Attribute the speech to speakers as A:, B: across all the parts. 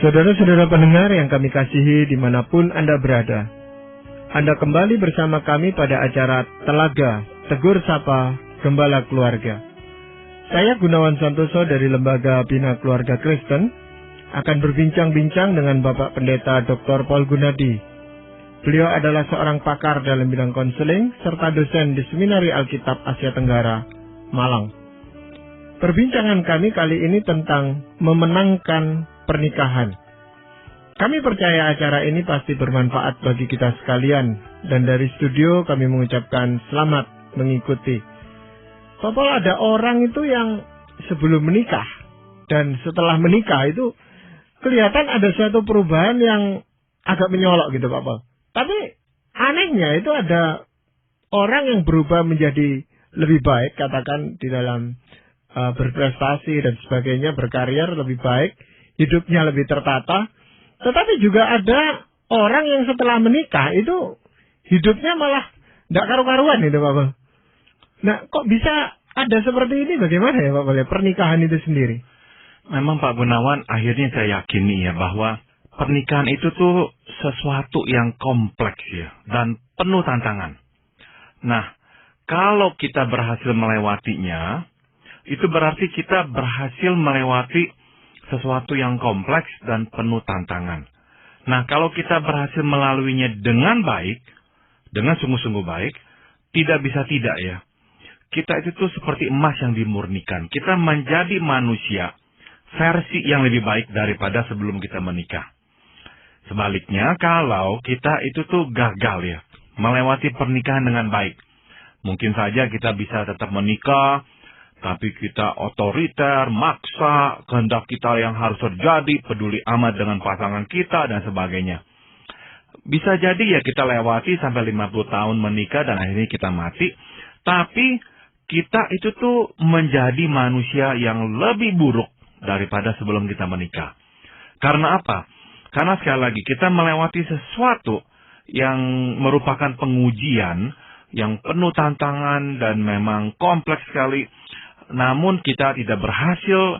A: Saudara-saudara pendengar yang kami kasihi dimanapun Anda berada, Anda kembali bersama kami pada acara Telaga Tegur Sapa Gembala Keluarga. Saya Gunawan Santoso dari Lembaga Bina Keluarga Kristen akan berbincang-bincang dengan Bapak Pendeta Dr. Paul Gunadi. Beliau adalah seorang pakar dalam bidang konseling serta dosen di Seminari Alkitab Asia Tenggara, Malang. Perbincangan kami kali ini tentang memenangkan pernikahan. Kami percaya acara ini pasti bermanfaat bagi kita sekalian, dan dari studio kami mengucapkan selamat mengikuti. Bapak, ada orang itu yang sebelum menikah dan setelah menikah itu kelihatan ada suatu perubahan yang agak menyolok gitu, Pak Paul. Tapi anehnya itu ada orang yang berubah menjadi lebih baik, katakan di dalam berprestasi dan sebagainya, berkarir lebih baik, hidupnya lebih tertata. Tetapi juga ada orang yang setelah menikah itu hidupnya malah tidak karu-karuan itu, Pak Paul. Nah, kok bisa ada seperti ini? Bagaimana ya, Pak Paul, pernikahan itu sendiri?
B: Memang Pak Gunawan, akhirnya saya yakini ya bahwa pernikahan itu tuh sesuatu yang kompleks ya dan penuh tantangan. Nah, kalau kita berhasil melewatinya, itu berarti kita berhasil melewati sesuatu yang kompleks dan penuh tantangan. Nah, kalau kita berhasil melaluinya dengan baik, dengan sungguh-sungguh baik, tidak bisa tidak ya. Kita itu tuh seperti emas yang dimurnikan. Kita menjadi manusia versi yang lebih baik daripada sebelum kita menikah. Sebaliknya, kalau kita itu tuh gagal ya, melewati pernikahan dengan baik, mungkin saja kita bisa tetap menikah, tapi kita otoriter, maksa, kehendak kita yang harus terjadi, peduli amat dengan pasangan kita, dan sebagainya. Bisa jadi ya kita lewati sampai 50 tahun menikah dan akhirnya kita mati, tapi kita itu tuh menjadi manusia yang lebih buruk daripada sebelum kita menikah. Karena apa? Karena sekali lagi kita melewati sesuatu yang merupakan pengujian, yang penuh tantangan dan memang kompleks sekali. Namun kita tidak berhasil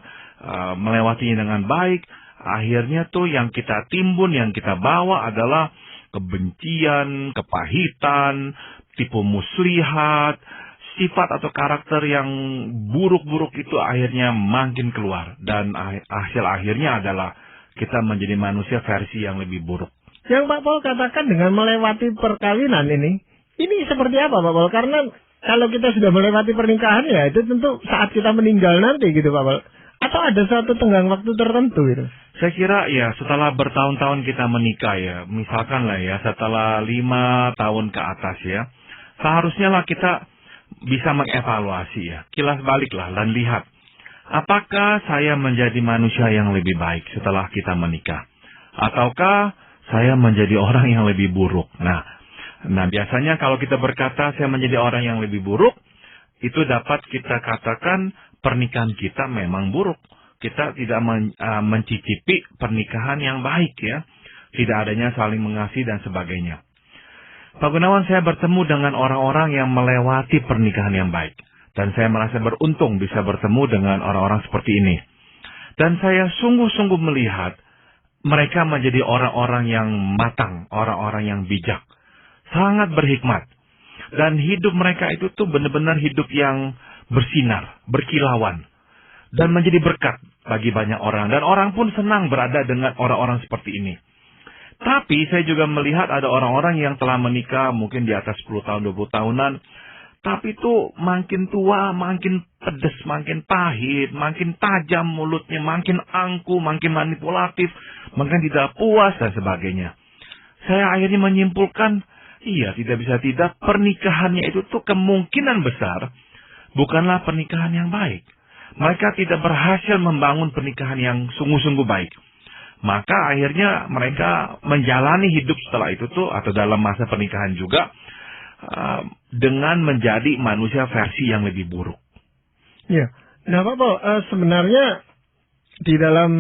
B: melewatinya dengan baik. Akhirnya tuh yang kita timbun, yang kita bawa adalah kebencian, kepahitan, tipu muslihat, sifat atau karakter yang buruk-buruk itu akhirnya makin keluar. Dan hasil akhirnya adalah kita menjadi manusia versi yang lebih buruk.
A: Yang Pak Paul katakan dengan melewati perkawinan ini seperti apa, Pak Paul? Karena kalau kita sudah melewati pernikahan ya itu tentu saat kita meninggal nanti gitu, Pak Paul. Atau ada suatu tenggang waktu tertentu itu?
B: Saya kira ya setelah bertahun-tahun kita menikah ya, misalkan lah ya setelah 5 tahun ke atas ya, seharusnya lah kita bisa mengevaluasi ya, kilas balik lah dan lihat, apakah saya menjadi manusia yang lebih baik setelah kita menikah? Ataukah saya menjadi orang yang lebih buruk? Nah, biasanya kalau kita berkata saya menjadi orang yang lebih buruk, itu dapat kita katakan pernikahan kita memang buruk. Kita tidak mencicipi pernikahan yang baik ya. Tidak adanya saling mengasihi dan sebagainya. Pak Gunawan, saya bertemu dengan orang-orang yang melewati pernikahan yang baik. Dan saya merasa beruntung bisa bertemu dengan orang-orang seperti ini. Dan saya sungguh-sungguh melihat mereka menjadi orang-orang yang matang, orang-orang yang bijak. Sangat berhikmat. Dan hidup mereka itu tuh benar-benar hidup yang bersinar, berkilauan. Dan menjadi berkat bagi banyak orang. Dan orang pun senang berada dengan orang-orang seperti ini. Tapi saya juga melihat ada orang-orang yang telah menikah mungkin di atas 10 tahun, 20 tahunan. Tapi itu makin tua, makin pedas, makin pahit, makin tajam mulutnya, makin angkuh, makin manipulatif, makin tidak puas dan sebagainya. Saya akhirnya menyimpulkan, iya, tidak bisa tidak, pernikahannya itu tuh kemungkinan besar bukanlah pernikahan yang baik. Mereka tidak berhasil membangun pernikahan yang sungguh-sungguh baik. Maka akhirnya mereka menjalani hidup setelah itu tuh, atau dalam masa pernikahan juga, dengan menjadi manusia versi yang lebih buruk.
A: Ya, nah Pak Paul, sebenarnya di dalam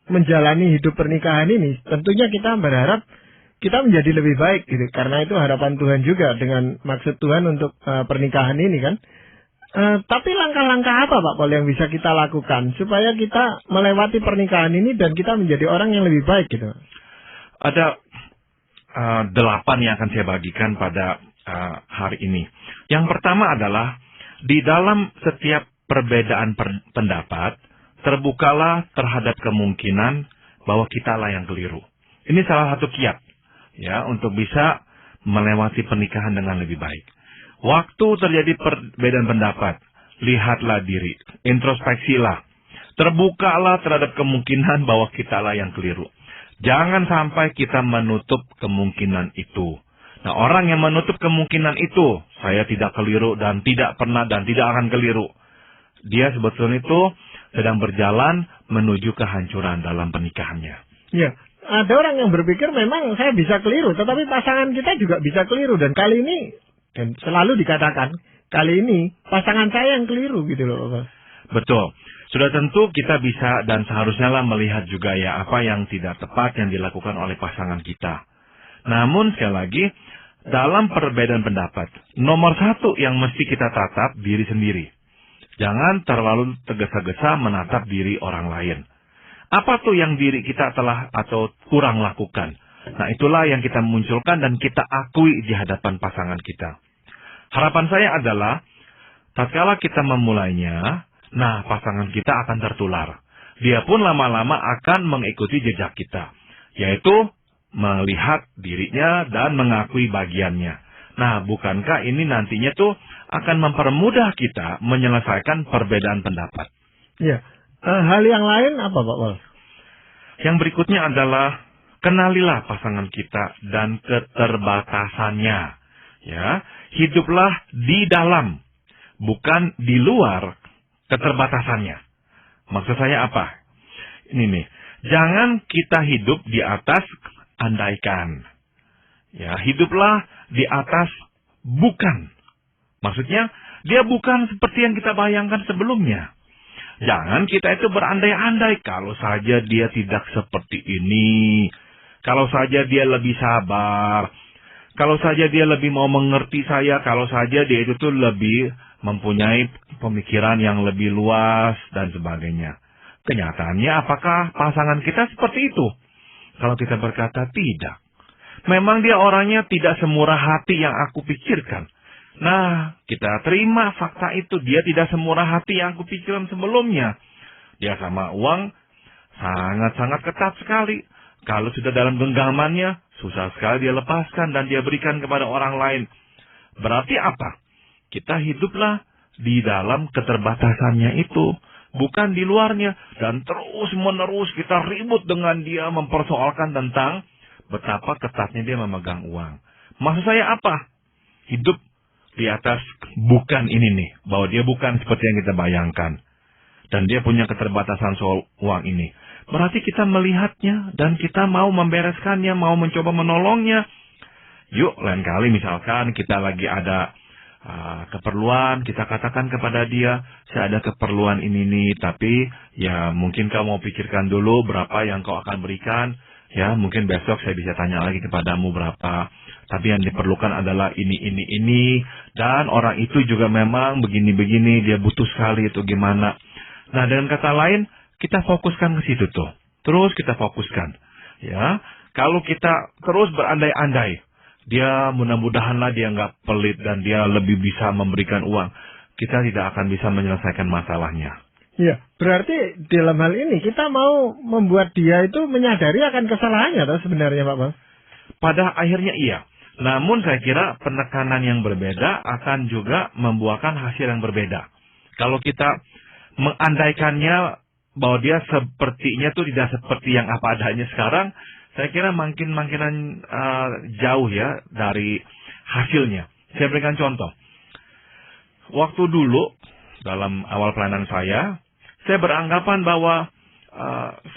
A: menjalani hidup pernikahan ini, tentunya kita berharap kita menjadi lebih baik gitu, karena itu harapan Tuhan juga dengan maksud Tuhan untuk pernikahan ini kan. Tapi langkah-langkah apa Pak Paul yang bisa kita lakukan supaya kita melewati pernikahan ini dan kita menjadi orang yang lebih baik gitu?
B: Ada 8 yang akan saya bagikan pada hari ini. Yang pertama adalah di dalam setiap perbedaan pendapat, terbukalah terhadap kemungkinan bahwa kitalah yang keliru. Ini salah satu kiat ya untuk bisa melewati pernikahan dengan lebih baik. Waktu terjadi perbedaan pendapat, lihatlah diri, introspeksilah, terbukalah terhadap kemungkinan bahwa kitalah yang keliru. Jangan sampai kita menutup kemungkinan itu. Nah, orang yang menutup kemungkinan itu, saya tidak keliru dan tidak pernah dan tidak akan keliru. Dia sebetulnya itu sedang berjalan menuju kehancuran dalam pernikahannya.
A: Ya, ada orang yang berpikir memang saya bisa keliru, tetapi pasangan kita juga bisa keliru. Dan kali ini, dan selalu dikatakan, kali ini pasangan saya yang keliru gitu loh Pak.
B: Betul. Sudah tentu kita bisa dan seharusnya lah melihat juga ya apa yang tidak tepat yang dilakukan oleh pasangan kita. Namun sekali lagi, dalam perbedaan pendapat, nomor 1 yang mesti kita tatap diri sendiri. Jangan terlalu tergesa-gesa menatap diri orang lain. Apa tuh yang diri kita telah atau kurang lakukan? Nah, itulah yang kita munculkan dan kita akui di hadapan pasangan kita. Harapan saya adalah, tatkala kita memulainya, nah pasangan kita akan tertular. Dia pun lama-lama akan mengikuti jejak kita, yaitu melihat dirinya dan mengakui bagiannya. Nah, bukankah ini nantinya tuh akan mempermudah kita menyelesaikan perbedaan pendapat?
A: Ya, hal yang lain apa Pak Paul?
B: Yang berikutnya adalah kenalilah pasangan kita dan keterbatasannya. Ya, hiduplah di dalam, bukan di luar keterbatasannya. Maksud saya apa? Ini nih, jangan kita hidup di atas andaikan. Ya, hiduplah di atas bukan. Maksudnya, dia bukan seperti yang kita bayangkan sebelumnya. Jangan kita itu berandai-andai kalau saja dia tidak seperti ini. Kalau saja dia lebih sabar. Kalau saja dia lebih mau mengerti saya. Kalau saja dia itu tuh lebih mempunyai pemikiran yang lebih luas dan sebagainya. Kenyataannya apakah pasangan kita seperti itu? Kalau kita berkata tidak. Memang dia orangnya tidak semurah hati yang aku pikirkan. Nah, kita terima fakta itu. Dia tidak semurah hati yang aku pikirkan sebelumnya. Dia sama uang sangat-sangat ketat sekali. Kalau sudah dalam genggamannya, susah sekali dia lepaskan dan dia berikan kepada orang lain. Berarti apa? Kita hiduplah di dalam keterbatasannya itu. Bukan di luarnya. Dan terus-menerus kita ribut dengan dia mempersoalkan tentang betapa ketatnya dia memegang uang. Maksud saya apa? Hidup di atas bukan ini nih. Bahwa dia bukan seperti yang kita bayangkan. Dan dia punya keterbatasan soal uang ini. Berarti kita melihatnya dan kita mau membereskannya, mau mencoba menolongnya. Yuk, lain kali misalkan kita lagi ada keperluan, kita katakan kepada dia, saya ada keperluan ini nih, tapi ya mungkin kau mau pikirkan dulu berapa yang kau akan berikan. Ya, mungkin besok saya bisa tanya lagi kepadamu berapa. Tapi yang diperlukan adalah ini. Dan orang itu juga memang begini-begini, dia butuh sekali itu gimana. Nah, dengan kata lain, kita fokuskan ke situ tuh. Terus kita fokuskan. Ya, kalau kita terus berandai-andai, dia mudah-mudahanlah dia nggak pelit dan dia lebih bisa memberikan uang. Kita tidak akan bisa menyelesaikan masalahnya.
A: Ya, berarti dalam hal ini kita mau membuat dia itu menyadari akan kesalahannya atau sebenarnya Pak Bang?
B: Pada akhirnya iya. Namun saya kira penekanan yang berbeda akan juga membuahkan hasil yang berbeda. Kalau kita mengandaikannya bahwa dia sepertinya tuh tidak seperti yang apa adanya sekarang, saya kira makin jauh ya dari hasilnya. Saya berikan contoh. Waktu dulu dalam awal pelayanan saya beranggapan bahwa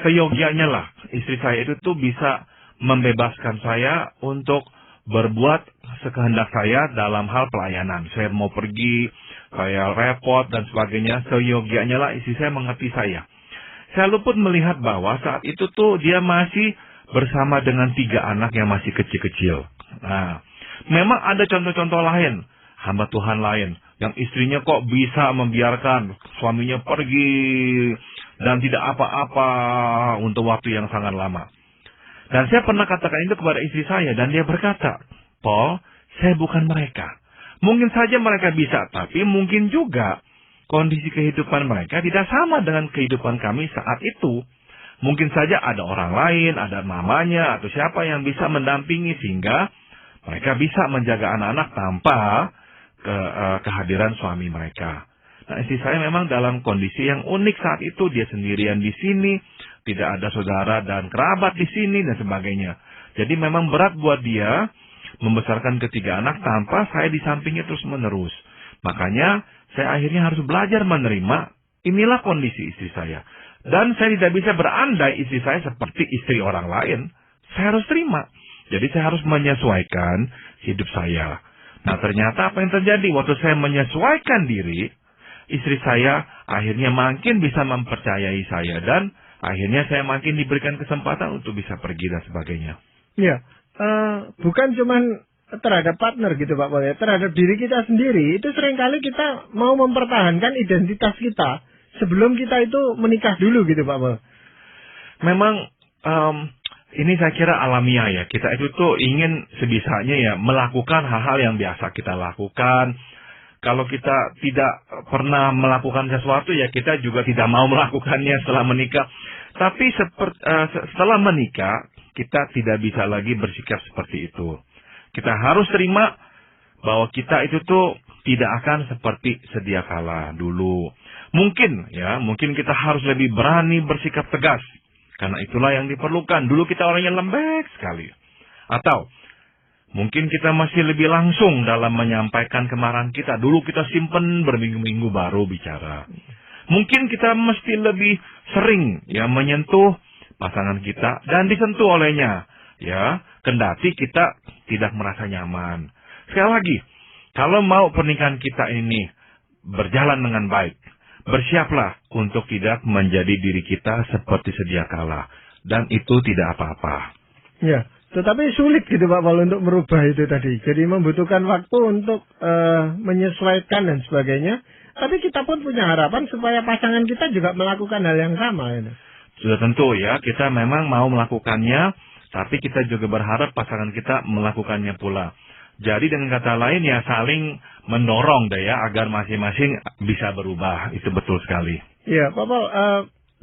B: seyogianya lah istri saya itu tuh bisa membebaskan saya untuk berbuat sekehendak saya dalam hal pelayanan. Saya mau pergi, saya repot dan sebagainya, seyogianya lah istri saya mengerti saya. Saya luput melihat bahwa saat itu tuh dia masih bersama dengan 3 anak yang masih kecil-kecil. Nah, memang ada contoh-contoh lain, hamba Tuhan lain, yang istrinya kok bisa membiarkan suaminya pergi dan tidak apa-apa untuk waktu yang sangat lama. Dan saya pernah katakan itu kepada istri saya, dan dia berkata, Paul, saya bukan mereka. Mungkin saja mereka bisa, tapi mungkin juga kondisi kehidupan mereka tidak sama dengan kehidupan kami saat itu. Mungkin saja ada orang lain, ada mamanya, atau siapa yang bisa mendampingi sehingga mereka bisa menjaga anak-anak tanpa kehadiran suami mereka. Nah, istri saya memang dalam kondisi yang unik saat itu. Dia sendirian di sini, tidak ada saudara dan kerabat di sini, dan sebagainya. Jadi memang berat buat dia membesarkan ketiga anak tanpa saya di sampingnya terus-menerus. Makanya saya akhirnya harus belajar menerima, inilah kondisi istri saya. Dan saya tidak bisa berandai istri saya seperti istri orang lain. Saya harus terima. Jadi saya harus menyesuaikan hidup saya. Nah, ternyata apa yang terjadi waktu saya menyesuaikan diri, istri saya akhirnya makin bisa mempercayai saya. Dan akhirnya saya makin diberikan kesempatan untuk bisa pergi dan sebagainya.
A: Ya, bukan cuman terhadap partner gitu Pak Paul ya. Terhadap diri kita sendiri, itu seringkali kita mau mempertahankan identitas kita sebelum kita itu menikah dulu gitu Pak Paul.
B: Memang ini saya kira alamiah ya. Kita itu tuh ingin sebisanya ya melakukan hal-hal yang biasa kita lakukan. Kalau kita tidak pernah melakukan sesuatu ya kita juga tidak mau melakukannya setelah menikah. Tapi setelah menikah kita tidak bisa lagi bersikap seperti itu. Kita harus terima bahwa kita itu tuh tidak akan seperti sedia kala dulu. Mungkin kita harus lebih berani bersikap tegas. Karena itulah yang diperlukan. Dulu kita orangnya lembek sekali. Atau mungkin kita masih lebih langsung dalam menyampaikan kemarahan kita. Dulu kita simpen berminggu-minggu baru bicara. Mungkin kita mesti lebih sering menyentuh pasangan kita dan disentuh olehnya. Kendati kita tidak merasa nyaman. Sekali lagi, kalau mau pernikahan kita ini berjalan dengan baik, bersiaplah untuk tidak menjadi diri kita seperti sedia kala. Dan itu tidak apa-apa.
A: Ya, tetapi sulit gitu Pak Paul untuk merubah itu tadi. Jadi membutuhkan waktu untuk menyesuaikan dan sebagainya. Tapi kita pun punya harapan supaya pasangan kita juga melakukan hal yang sama.
B: Sudah tentu ya, kita memang mau melakukannya, tapi kita juga berharap pasangan kita melakukannya pula. Jadi dengan kata lain ya saling mendorong deh ya agar masing-masing bisa berubah. Itu betul sekali.
A: Iya, Pak Paul,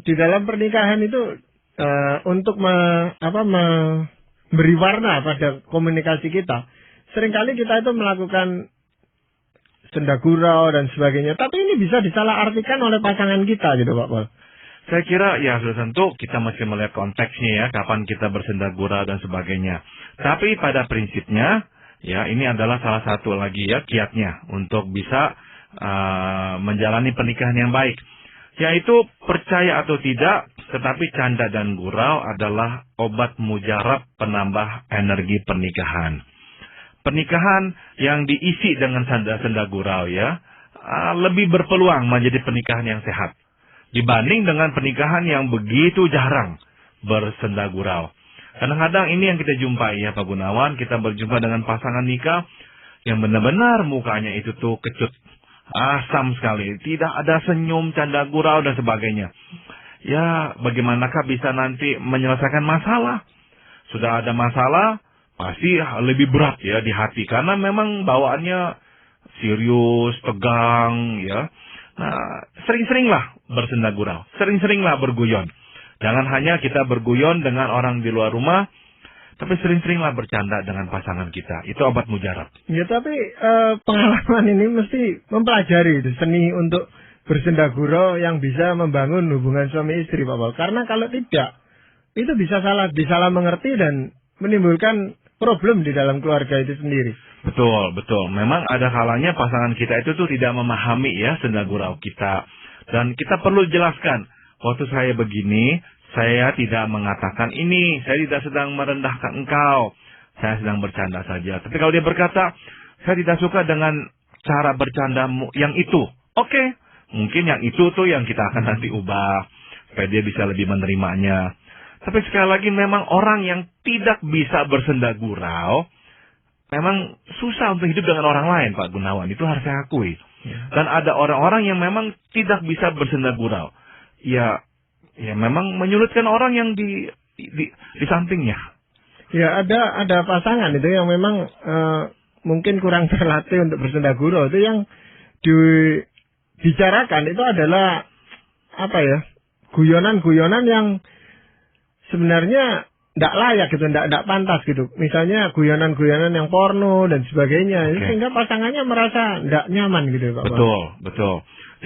A: di dalam pernikahan itu untuk memberi warna pada komunikasi kita, seringkali kita itu melakukan senda gurau dan sebagainya. Tapi ini bisa disalahartikan oleh pasangan kita gitu Pak Paul.
B: Saya kira ya sudah tentu kita mesti melihat konteksnya ya, kapan kita bersenda gurau dan sebagainya. Tapi pada prinsipnya ya, ini adalah salah satu lagi ya kiatnya untuk bisa menjalani pernikahan yang baik. Yaitu percaya atau tidak, tetapi canda dan gurau adalah obat mujarab penambah energi pernikahan. Pernikahan yang diisi dengan senda gurau ya, lebih berpeluang menjadi pernikahan yang sehat. Dibanding dengan pernikahan yang begitu jarang bersenda gurau. Kadang-kadang ini yang kita jumpai ya Pak Gunawan, kita berjumpa dengan pasangan nikah yang benar-benar mukanya itu tuh kecut, asam sekali, tidak ada senyum, canda gurau dan sebagainya. Ya, bagaimanakah bisa nanti menyelesaikan masalah? Sudah ada masalah, pasti lebih berat ya di hati karena memang bawaannya serius, tegang ya. Nah, sering-seringlah bersenda gurau, sering-seringlah berguyon. Jangan hanya kita berguyon dengan orang di luar rumah, tapi sering-seringlah bercanda dengan pasangan kita. Itu obat mujarab. Ya, tapi pengalaman ini mesti mempelajari itu, seni untuk bersenda gurau yang bisa membangun hubungan suami istri, Pak Paul. Karena kalau tidak, itu bisa salah mengerti dan menimbulkan problem di dalam keluarga itu sendiri. Betul, betul. Memang ada kalanya pasangan kita itu tuh tidak memahami ya senda gurau kita. Dan kita perlu jelaskan, waktu saya begini, saya tidak mengatakan ini, saya tidak sedang merendahkan engkau. Saya sedang bercanda saja. Tapi kalau dia berkata, saya tidak suka dengan cara bercandamu yang itu. Oke, mungkin yang itu tuh yang kita akan nanti ubah, supaya dia bisa lebih menerimanya. Tapi sekali lagi memang orang yang tidak bisa bersenda gurau, memang susah untuk hidup dengan orang lain, Pak Gunawan. Itu harus saya akui. Dan ada orang-orang yang memang tidak bisa bersenda gurau. Ya memang menyulitkan orang yang di sampingnya.
A: Ya, ada pasangan itu yang memang mungkin kurang terlatih untuk bersenda gurau. Itu yang dibicarakan itu adalah apa ya? Guyonan-guyonan yang sebenarnya tidak layak gitu, tidak pantas gitu. Misalnya guyonan-guyonan yang porno dan sebagainya.
B: Okay.
A: Sehingga pasangannya merasa tidak nyaman gitu, Pak.
B: Betul.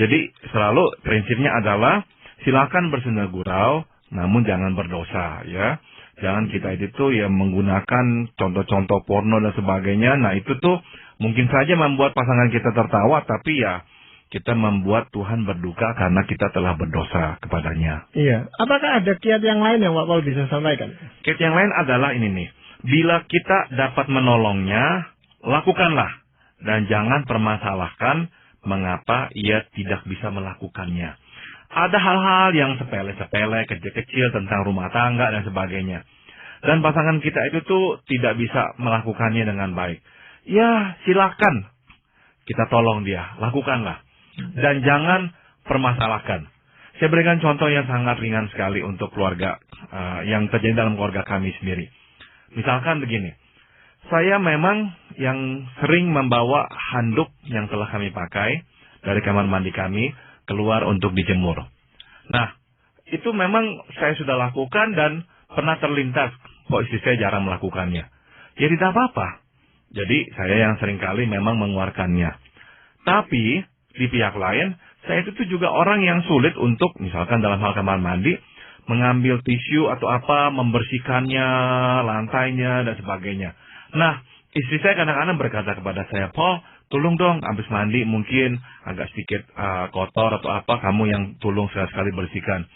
B: Jadi selalu prinsipnya adalah silakan bersenda gurau, namun jangan berdosa, ya. Jangan kita itu tuh ya menggunakan contoh-contoh porno dan sebagainya. Nah itu tuh mungkin saja membuat pasangan kita tertawa, tapi ya kita membuat Tuhan berduka karena kita telah berdosa kepadanya.
A: Iya. Apakah ada kiat yang lain yang Pak Paul bisa sampaikan?
B: Kiat yang lain adalah ini nih. Bila kita dapat menolongnya, lakukanlah. Dan jangan permasalahkan mengapa ia tidak bisa melakukannya. Ada hal-hal yang sepele-sepele, kecil-kecil tentang rumah tangga dan sebagainya. Dan pasangan kita itu tuh tidak bisa melakukannya dengan baik. Ya, silakan. Kita tolong dia, lakukanlah. Dan jangan permasalahkan. Saya berikan contoh yang sangat ringan sekali untuk keluarga yang terjadi dalam keluarga kami sendiri. Misalkan begini. Saya memang yang sering membawa handuk yang telah kami pakai dari kamar mandi kami keluar untuk dijemur. Nah, itu memang saya sudah lakukan dan pernah terlintas, kok istri saya jarang melakukannya. Ya tidak apa-apa. Jadi saya yang seringkali memang mengeluarkannya. Tapi di pihak lain, saya itu tuh juga orang yang sulit untuk, misalkan dalam hal kamar mandi, mengambil tisu atau apa, membersihkannya, lantainya dan sebagainya. Nah, istri saya kadang-kadang berkata kepada saya, Paul, tolong dong, habis mandi mungkin agak sedikit kotor atau apa, kamu yang tolong sekali bersihkan.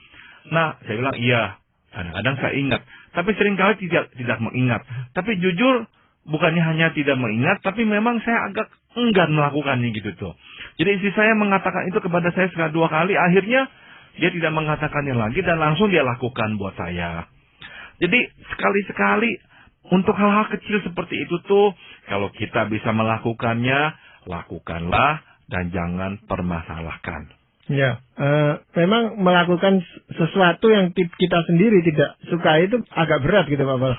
B: Nah, saya bilang, iya, kadang-kadang saya ingat. Tapi seringkali tidak mengingat. Tapi jujur, bukannya hanya tidak mengingat, tapi memang saya agak enggan melakukannya gitu tuh. Jadi istri saya mengatakan itu kepada saya sekali dua kali, akhirnya dia tidak mengatakannya lagi dan langsung dia lakukan buat saya. Jadi sekali-sekali, untuk hal-hal kecil seperti itu tuh, kalau kita bisa melakukannya, lakukanlah dan jangan permasalahkan.
A: Ya, memang melakukan sesuatu yang kita sendiri tidak suka itu agak berat gitu Pak Paul.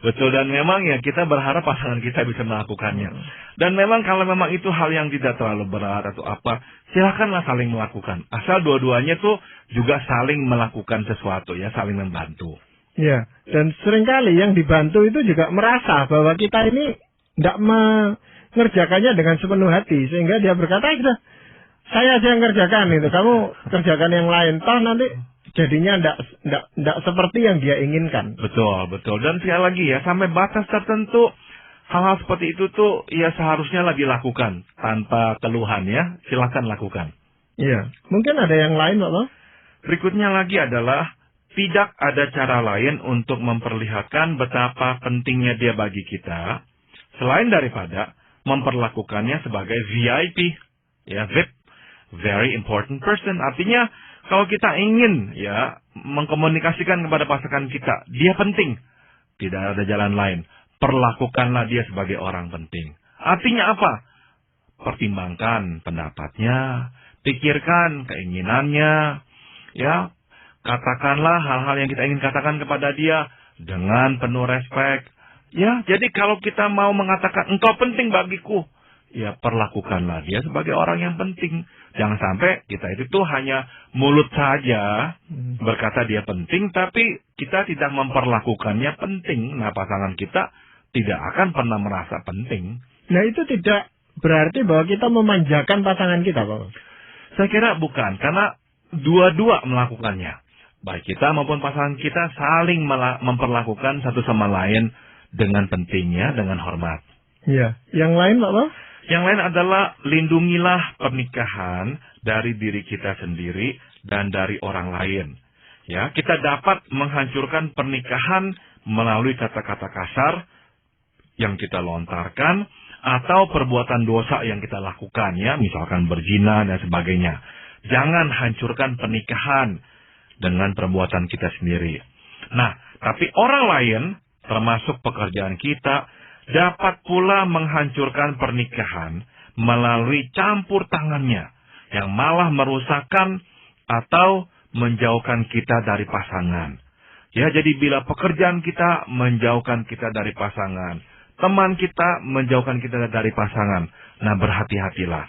B: Betul. Dan memang ya kita berharap pasangan kita bisa melakukannya. Dan memang kalau memang itu hal yang tidak terlalu berat atau apa, silakanlah saling melakukan. Asal dua-duanya tuh juga saling melakukan sesuatu ya, saling membantu.
A: Ya, dan seringkali yang dibantu itu juga merasa bahwa kita ini tidak mengerjakannya dengan sepenuh hati. Sehingga dia berkata, sudah, saya aja yang kerjakan itu, kamu kerjakan yang lain. Toh nanti jadinya tidak seperti yang dia inginkan.
B: Betul. Dan sekali lagi ya, sampai batas tertentu, hal-hal seperti itu tuh ya seharusnya dilakukan tanpa keluhan ya. Silakan lakukan.
A: Iya, mungkin ada yang lain Pak Paul?
B: Berikutnya lagi adalah, tidak ada cara lain untuk memperlihatkan betapa pentingnya dia bagi kita, selain daripada memperlakukannya sebagai VIP, ya VIP, very important person. Artinya, kalau kita ingin ya mengkomunikasikan kepada pasangan kita, dia penting, tidak ada jalan lain. Perlakukanlah dia sebagai orang penting. Artinya apa? Pertimbangkan pendapatnya, pikirkan keinginannya, ya. Katakanlah hal-hal yang kita ingin katakan kepada dia dengan penuh respek. Ya, jadi kalau kita mau mengatakan engkau penting bagiku, ya perlakukanlah dia sebagai orang yang penting. Jangan sampai kita itu tuh hanya mulut saja berkata dia penting, tapi kita tidak memperlakukannya penting. Nah, pasangan kita tidak akan pernah merasa penting.
A: Nah, itu tidak berarti bahwa kita memanjakan pasangan kita, Pak.
B: Saya kira bukan, karena dua-dua melakukannya. Baik kita maupun pasangan kita saling memperlakukan satu sama lain dengan pentingnya, dengan hormat.
A: Iya. Yang lain, Pak?
B: Yang lain adalah lindungilah pernikahan dari diri kita sendiri dan dari orang lain. Ya, kita dapat menghancurkan pernikahan melalui kata-kata kasar yang kita lontarkan atau perbuatan dosa yang kita lakukan, ya, misalkan berzina dan sebagainya. Jangan hancurkan pernikahan dengan perbuatan kita sendiri. Nah, tapi orang lain, termasuk pekerjaan kita, dapat pula menghancurkan pernikahan melalui campur tangannya yang malah merusakkan atau menjauhkan kita dari pasangan. Ya, jadi bila pekerjaan kita menjauhkan kita dari pasangan, teman kita menjauhkan kita dari pasangan, nah berhati-hatilah.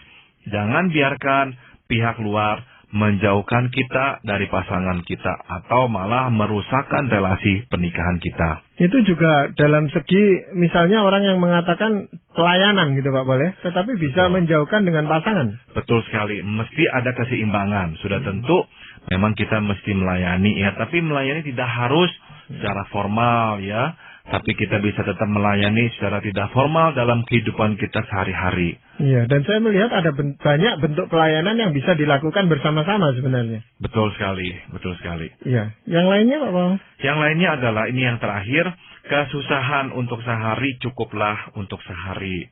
B: Jangan biarkan pihak luar menjauhkan kita dari pasangan kita atau malah merusakkan relasi pernikahan kita.
A: Itu juga dalam segi misalnya orang yang mengatakan pelayanan gitu Pak boleh, tetapi bisa menjauhkan dengan pasangan.
B: Betul sekali, mesti ada keseimbangan. Sudah tentu memang kita mesti melayani ya, tapi melayani tidak harus secara formal ya. Tapi kita bisa tetap melayani secara tidak formal dalam kehidupan kita sehari-hari.
A: Iya, dan saya melihat ada banyak bentuk pelayanan yang bisa dilakukan bersama-sama sebenarnya.
B: Betul sekali, betul sekali.
A: Iya, yang lainnya Pak Paul?
B: Yang lainnya adalah ini yang terakhir, kesusahan untuk sehari cukuplah untuk sehari.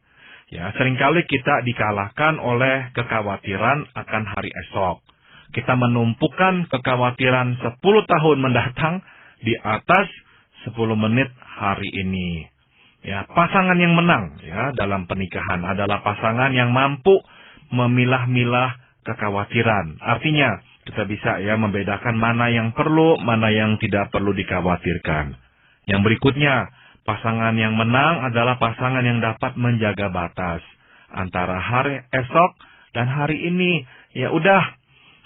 B: Ya, seringkali kita dikalahkan oleh kekhawatiran akan hari esok. Kita menumpukan kekhawatiran 10 tahun mendatang di atas 10 menit hari ini. Ya, pasangan yang menang ya dalam pernikahan adalah pasangan yang mampu memilah-milah kekhawatiran. Artinya, kita bisa ya membedakan mana yang perlu, mana yang tidak perlu dikhawatirkan. Yang berikutnya, pasangan yang menang adalah pasangan yang dapat menjaga batas antara hari esok dan hari ini. Ya udah,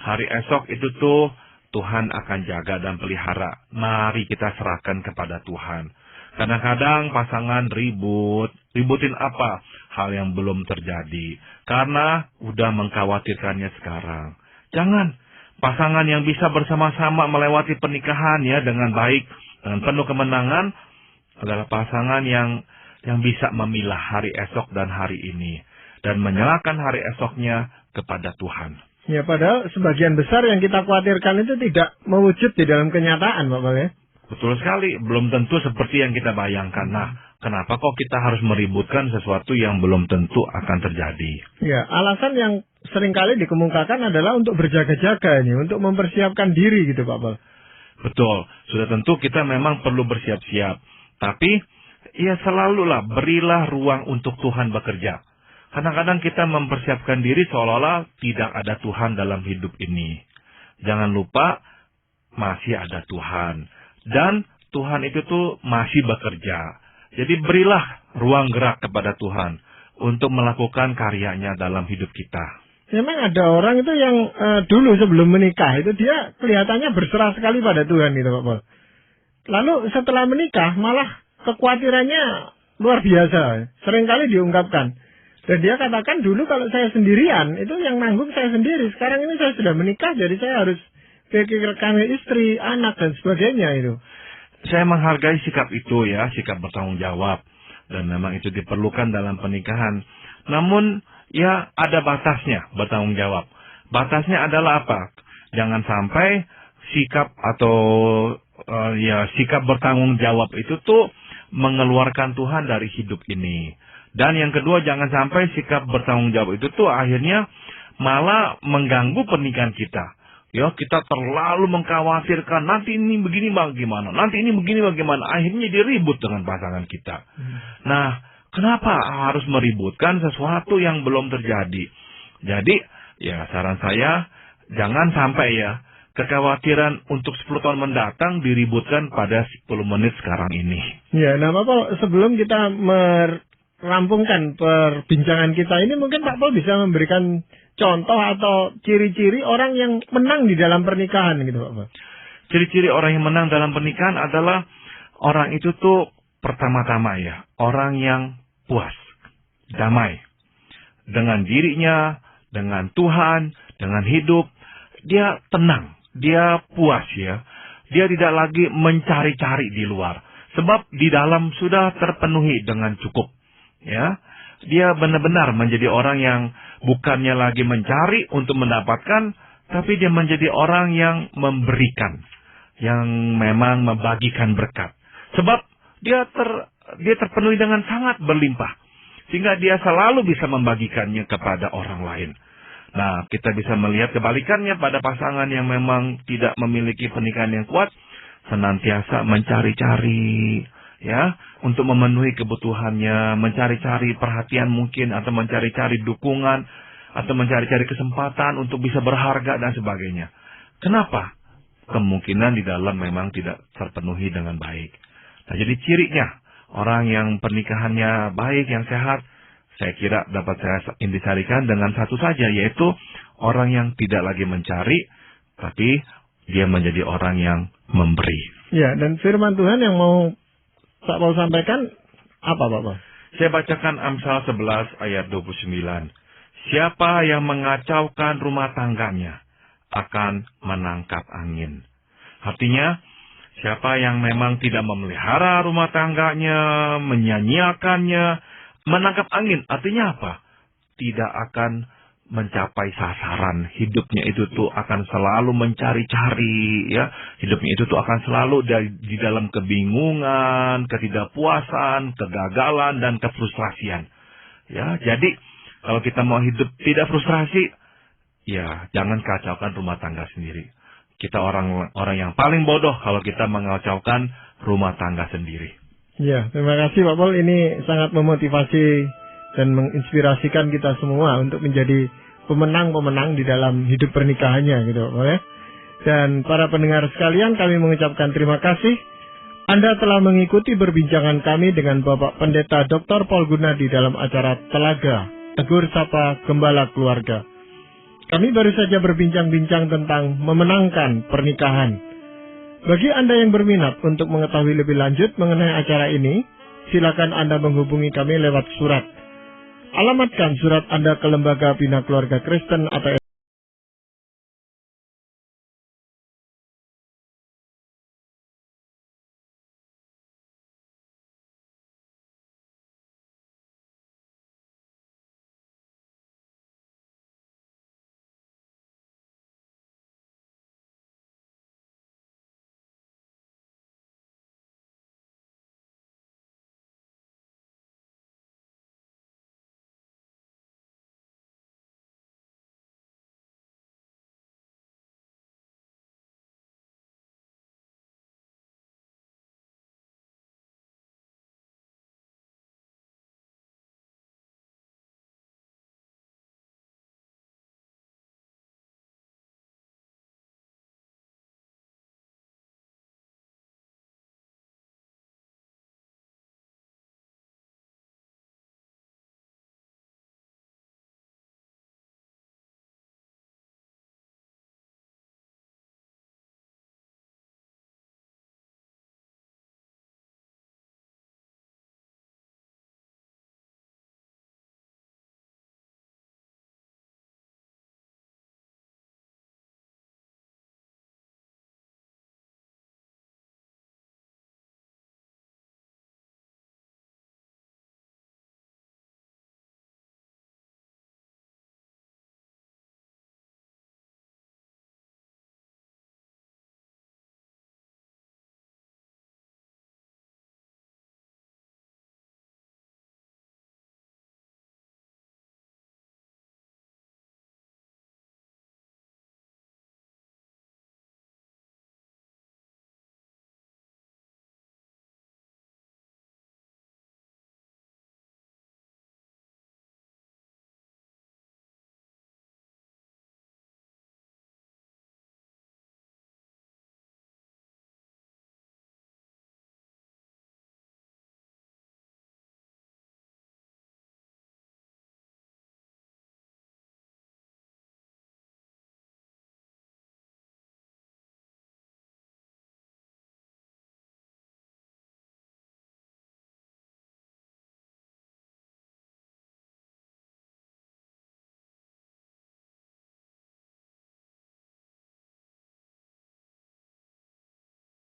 B: hari esok itu tuh Tuhan akan jaga dan pelihara. Mari kita serahkan kepada Tuhan. Kadang-kadang pasangan ributin apa? Hal yang belum terjadi. Karena udah mengkhawatirkannya sekarang. Jangan. Pasangan yang bisa bersama-sama melewati pernikahan ya dengan baik, dengan penuh kemenangan, adalah pasangan yang bisa memilah hari esok dan hari ini. Dan menyerahkan hari esoknya kepada Tuhan.
A: Ya, padahal sebagian besar yang kita khawatirkan itu tidak mewujud di dalam kenyataan, Pak Paul ya.
B: Betul sekali, belum tentu seperti yang kita bayangkan. Nah, kenapa kok kita harus meributkan sesuatu yang belum tentu akan terjadi?
A: Ya, alasan yang seringkali dikemukakan adalah untuk berjaga-jaga ini, untuk mempersiapkan diri gitu Pak Paul.
B: Betul, sudah tentu kita memang perlu bersiap-siap. Tapi, ya selalulah berilah ruang untuk Tuhan bekerja. Kadang-kadang kita mempersiapkan diri seolah-olah tidak ada Tuhan dalam hidup ini. Jangan lupa, masih ada Tuhan. Dan Tuhan itu tuh masih bekerja. Jadi berilah ruang gerak kepada Tuhan untuk melakukan karyanya dalam hidup kita.
A: Memang ada orang itu yang dulu sebelum menikah itu dia kelihatannya berserah sekali pada Tuhan gitu Pak Paul. Lalu setelah menikah malah kekhawatirannya luar biasa. Seringkali diungkapkan. Dan dia katakan dulu kalau saya sendirian itu yang nanggung saya sendiri. Sekarang ini saya sudah menikah jadi saya harus pikirkan istri, anak dan sebagainya itu.
B: Saya menghargai sikap itu ya, sikap bertanggung jawab. Dan memang itu diperlukan dalam pernikahan. Namun ya ada batasnya bertanggung jawab. Batasnya adalah apa? Jangan sampai sikap atau sikap bertanggung jawab itu tuh mengeluarkan Tuhan dari hidup ini. Dan yang kedua, jangan sampai sikap bertanggung jawab itu tuh akhirnya malah mengganggu pernikahan kita. Ya, kita terlalu mengkhawatirkan nanti ini begini bagaimana, nanti ini begini bagaimana, akhirnya diribut dengan pasangan kita. Nah, kenapa harus meributkan sesuatu yang belum terjadi? Jadi, ya saran saya jangan sampai ya kekhawatiran untuk 10 tahun mendatang diributkan pada 10 menit sekarang ini.
A: Ya, nah Pak, sebelum kita merampungkan perbincangan kita ini, mungkin Pak Paul bisa memberikan contoh atau ciri-ciri orang yang menang di dalam pernikahan gitu Pak Paul.
B: Ciri-ciri orang yang menang dalam pernikahan adalah orang itu tuh pertama-tama ya, orang yang puas, damai dengan dirinya, dengan Tuhan, dengan hidup. Dia tenang, dia puas ya. Dia tidak lagi mencari-cari di luar. Sebab di dalam sudah terpenuhi dengan cukup. Ya, dia benar-benar menjadi orang yang bukannya lagi mencari untuk mendapatkan, tapi dia menjadi orang yang memberikan, yang memang membagikan berkat. Sebab dia terpenuhi dengan sangat berlimpah, sehingga dia selalu bisa membagikannya kepada orang lain. Nah, kita bisa melihat kebalikannya pada pasangan yang memang tidak memiliki pernikahan yang kuat, senantiasa mencari-cari, ya, untuk memenuhi kebutuhannya, mencari-cari perhatian mungkin, atau mencari-cari dukungan, atau mencari-cari kesempatan untuk bisa berharga dan sebagainya. Kenapa? Kemungkinan di dalam memang tidak terpenuhi dengan baik. Nah, jadi cirinya orang yang pernikahannya baik, yang sehat, saya kira dapat saya indikasikan dengan satu saja, yaitu orang yang tidak lagi mencari, tapi dia menjadi orang yang memberi.
A: Ya, dan firman Tuhan yang mau Pak Paul sampaikan apa, Bapak?
B: Saya bacakan Amsal 11 ayat 29. Siapa yang mengacaukan rumah tangganya akan menangkap angin. Artinya, siapa yang memang tidak memelihara rumah tangganya, menyanyiakannya, menangkap angin. Artinya apa? Tidak akan mencapai sasaran. Hidupnya itu tuh akan selalu mencari-cari, ya. Hidupnya itu tuh akan selalu di dalam kebingungan, ketidakpuasan, kegagalan, dan kefrustrasian. Ya, jadi kalau kita mau hidup tidak frustrasi, ya jangan kacaukan rumah tangga sendiri. Kita orang yang paling bodoh kalau kita mengacaukan rumah tangga sendiri.
A: Ya, terima kasih Pak Paul. Ini sangat memotivasi dan menginspirasikan kita semua untuk menjadi pemenang-pemenang di dalam hidup pernikahannya, gitu Pak Paul, ya. Dan para pendengar sekalian, kami mengucapkan terima kasih. Anda telah mengikuti perbincangan kami dengan Bapak Pendeta Dr. Paul Gunadi dalam acara Telaga, Tegur Sapa Gembala Keluarga. Kami baru saja berbincang-bincang tentang memenangkan pernikahan. Bagi Anda yang berminat untuk mengetahui lebih lanjut mengenai acara ini, silakan Anda menghubungi kami lewat surat. Alamatkan surat Anda ke Lembaga Bina Keluarga Kristen atau